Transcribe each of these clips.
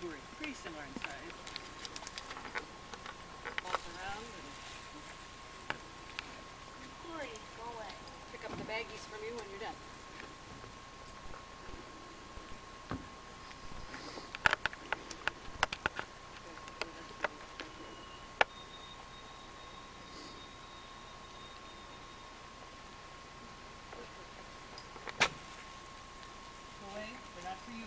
who are pretty similar in size. Pulse around and Corey, go away. pick up the baggies from you when you're done. They're not for you.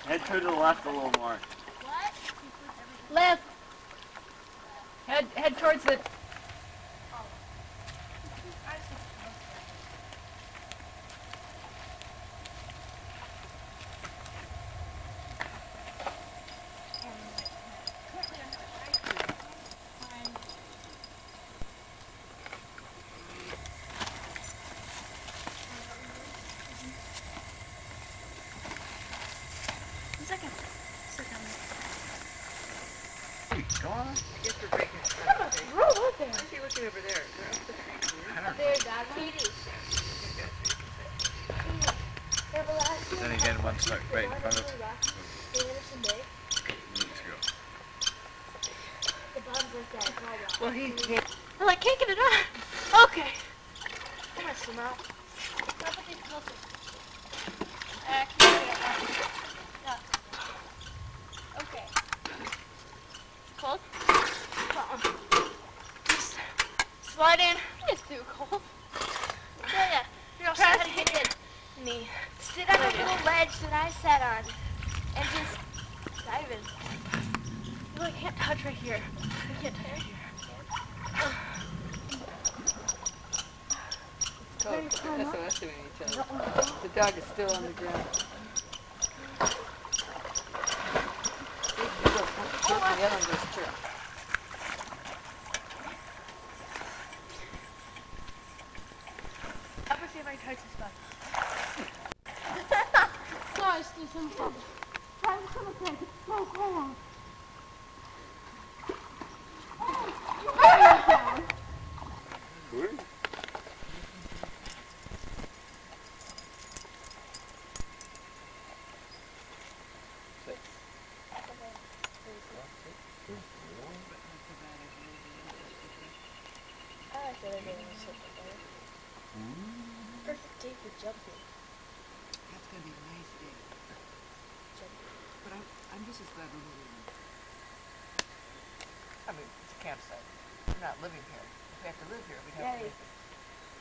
Head to the left a little more. What? Left. Head towards it. Go on. I guess we're breaking it. Where was it? Why is he looking over there? They're up the tree. There, Dad. Kitties. Then again, one stuck right in front of Well, he can't. Well, I can't get it on. Okay. I'm gonna swim out. Can I put these closer? I can't get it on. Yeah. Okay. Cold? Just slide in. It's too cold. Yeah. You're all trying to get in. Me. Sit on the little ledge that I sat on. And just dive in. You really can't touch right here. You can't touch right here. SOS doing each other. The dog is still on the ground. The other one goes true. I'm gonna see if I can touch this spot. Guys, do something. Try to come up there. It's so cold. Perfect day for jumping. That's going to be a nice day. But I'm just as glad we're moving in. I mean, it's a campsite. We're not living here. If we have to live here, we'd have to live here.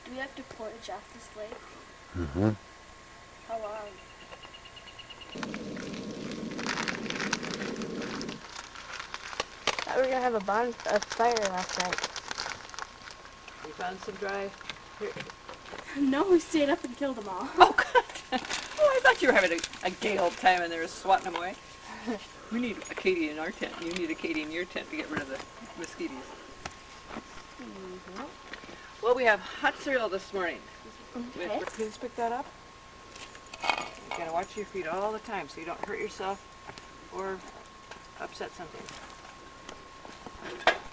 Do we have to portage off this lake? Mm-hmm. How long? Thought we were gonna have a fire last night. We found some dry. Here. No, we stayed up and killed them all. Oh, God. Oh, I thought you were having a gay old time and they were swatting them away. We need a Katie in our tent. You need a Katie in your tent to get rid of the mosquitoes. Mm-hmm. Well, we have hot cereal this morning. Okay. Please pick that up. You gotta watch your feet all the time so you don't hurt yourself or upset something.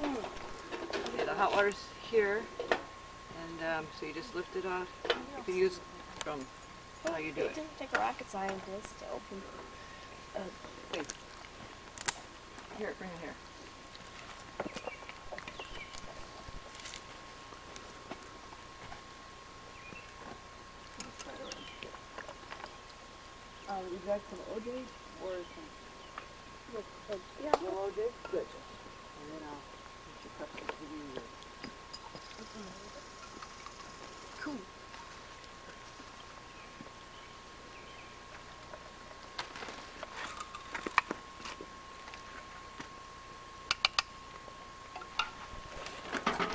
Okay, the hot water's here, and so you just lift it off. You can use from how you do it. It didn't take a rocket scientist to open. Wait. Here, bring it here. Would you like some OJ or some? Yeah. No OJ? Good. And then I'll put your cups into the Cool.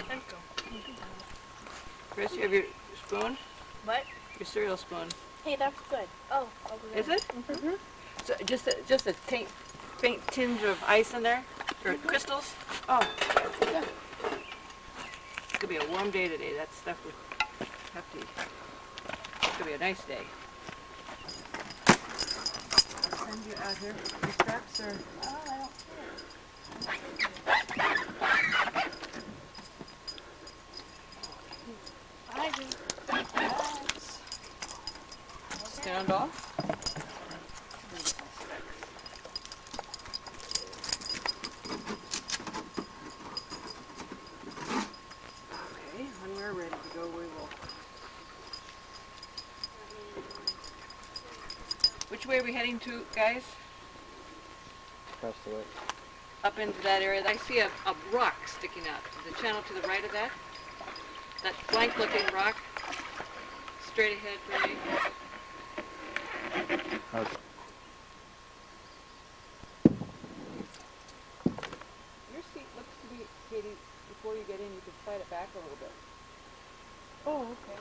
Let's go. Chris, you have your spoon? What? Your cereal spoon. Hey, that's good. Oh, over there. Is it? Mm-hmm. So just a faint tinge of ice in there? Or crystals? Oh. Yeah. It's going to be a warm day today. That stuff would have to... It's going to be a nice day. I'll send you out here. Your steps or... Oh, I don't see it. imagine. Stand off. Okay, when we're ready to go, we will. Which way are we heading to, guys? Across the way. Up into that area. I see a rock sticking out. The channel to the right of that? That blank-looking rock? Straight ahead for me. Okay. Your seat looks to be, Katie, before you get in, you can slide it back a little bit. Oh, okay.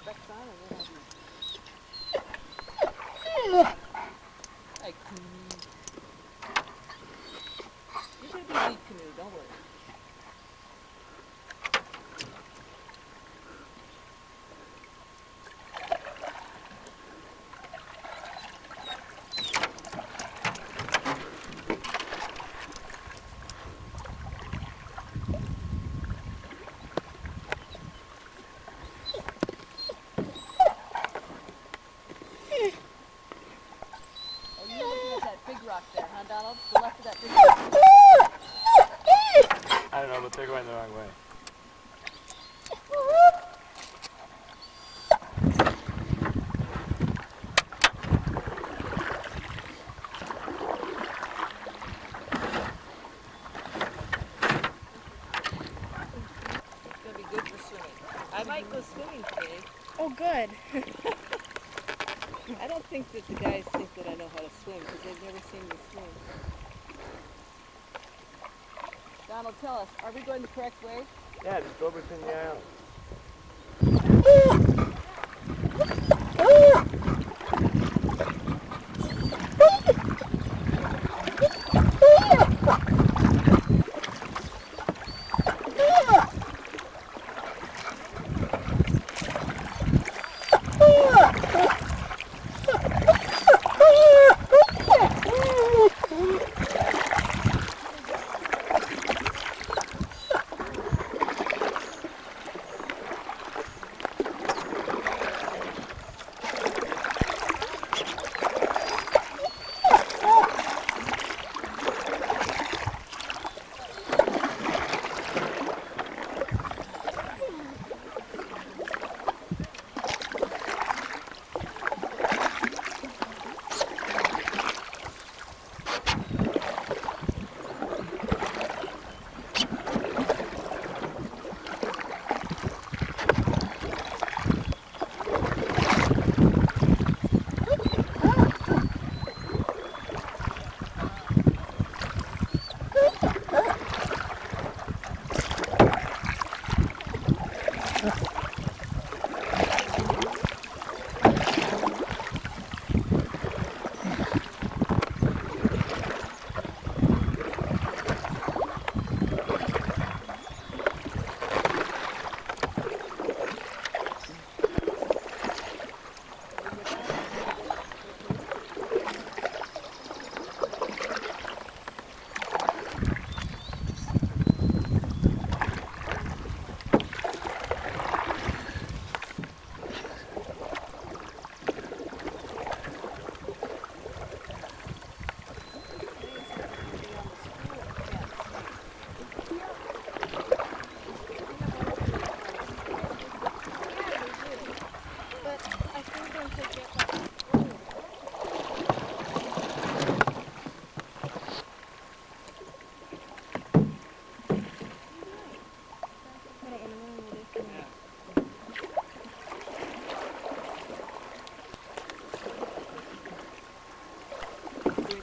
Specs on and then Hey, you're going to be lead canoe, don't worry. Oh, you're looking at that big rock there, huh, Donald? The left of that big rock. I don't know, but they're going the wrong way. It's going to be good for swimming. I might go swimming today. Oh, good. I don't think that the guys think that I know how to swim because they've never seen me swim. Donald, tell us, are we going the correct way? Yeah, just go between the islands.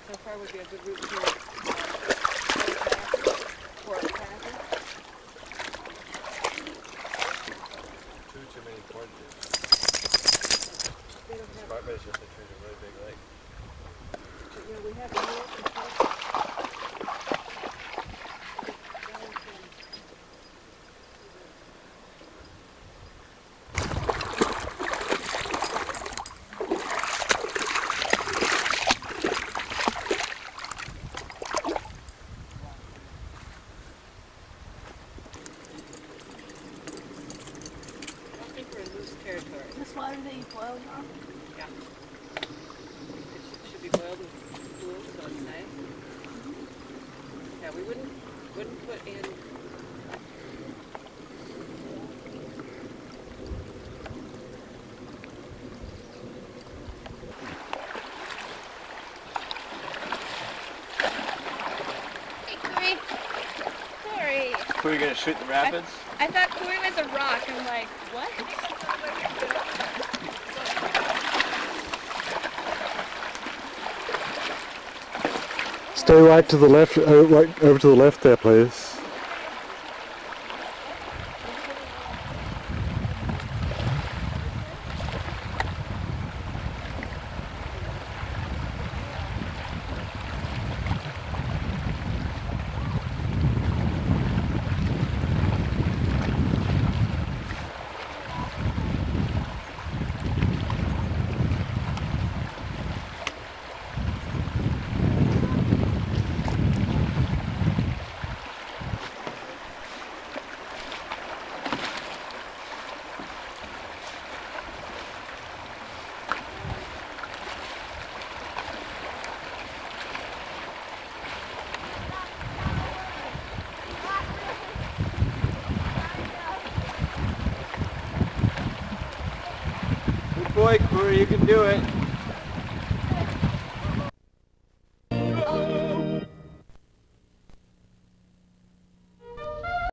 So far would be a good route to Port Kayaking. Too many cottages. They don't have, Smart Bay's just a really big lake. you know, we have the north and south. territory. This water that you boiled on? Yeah. It should be boiled and cooled, so it's nice. Yeah, we wouldn't put in. Hey, Corey. Corey. Were you gonna shoot the rapids? I thought Corey was a rock. I'm like, what? Stay right to the left, right over to the left there, please. Good boy, Corey, you can do it.